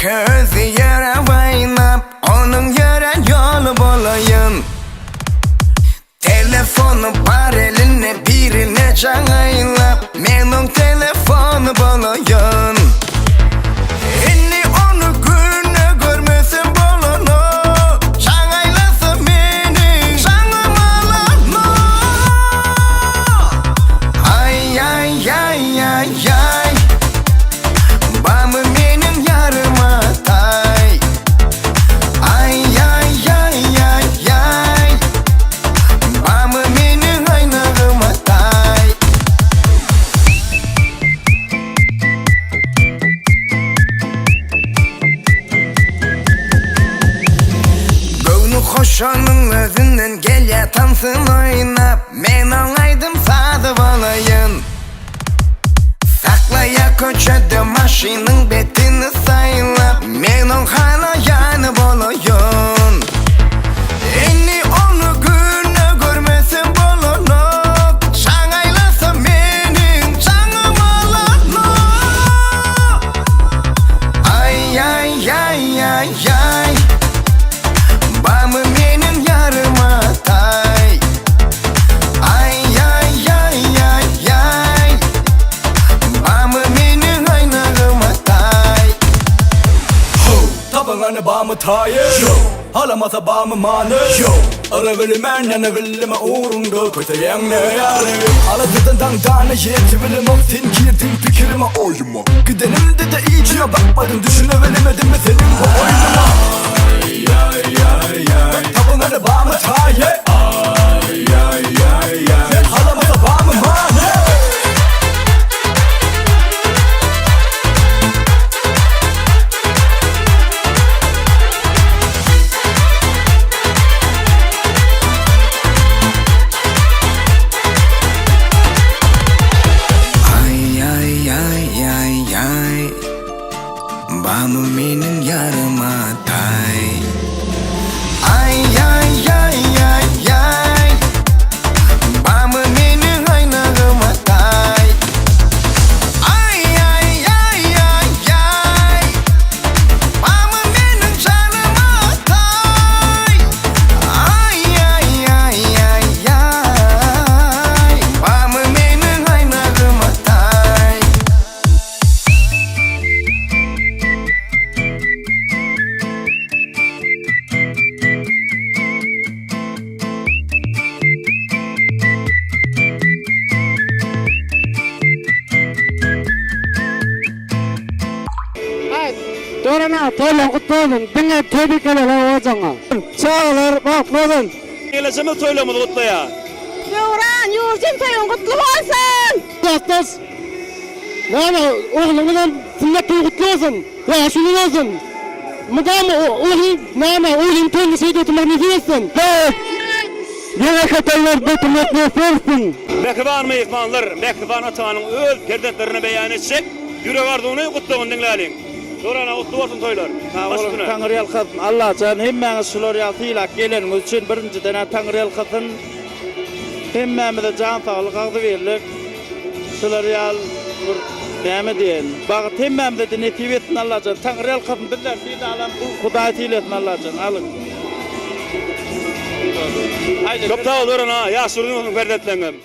Közü yere oynap, onun yere yolu bulayın. Telefonu var eline, birine çağıylap, menon telefonu bulayın. Inni onu günü görmesin bulunu, çağıylasın beni, çağım alanı. Ay ay ay ay ay, bamı benim yarıma tay. Ay ay ay ay ay, bamı benim aynağıma tay. Gönlü hoşanın özünden gel yatansın oynap, men olaydım sadı olayın. Saklaya köçede maşinin betini saylap, men on hala yanı bolayın. Inni onu günü görmesin bulunup, çağıylasın benim çağım alanı. Ay ay ay ay ay, bamı benim yarıma tay. Ay ay ay ay ay, bamı benim aynağıma tay. Tabanganı bağımı tayı Halamasa bağımı manı Ara verimen yana vilime uğrunda Köte yanne yarı Aladıdan dangdana yeti bilime Sen girdin fikirime oyuma Gidelim de iyice bakmadım Düşüneveremedim mi senin bu oyunuma Ay ay ay ay Tabanganı bağımı tayı Ay ay ay ay Halamasa bağımı manı Ay ay ay ay ay, bamı benim yarıma tay. Ay ay ay ay ay, bamı benim aynağıma tay. Ay ay ay ay ay, bamı benim canıma tay. Ay ay ay ay ay, bamı benim aynağıma tay. Dorana toylan kutlayalım. Bana tebrikler hocama. Çağlar bakmadın. Geleceğimiz toylamızı kutlaya. Yuran, Yurcun toyun kutlu olsun. Dostuz. Yani oğlumdan sünnet toyu kutlu olsun. Ya şunu olsun. Mudam oğlum nana oğlum toyunu şeyde oturmak ne diyorsun? Yine katarlar betimlet ne sorsun. Mekvan mı ikmanlar, Mekvan atanın öz perdetlerini beyan edecek. Yürek ardığını kutluğun dinleyelim. Dorana kutlu olsun toylar. Oğlum Tanrıyal kızın Allah can hemmeniz şular yaltıyla gelenimiz için birinci dene Tanrıyal kızın hemmemize can sağlık ağzı verilir. Şular yal neyme diyen. Bağıt hemmemize de nesip etsin Allah can. Tanrıyal kızın bizler fiil alam Kuday tiletsin Allah can. Alın. Çok sağ ol Dorana, ya sürünün perdetlerim.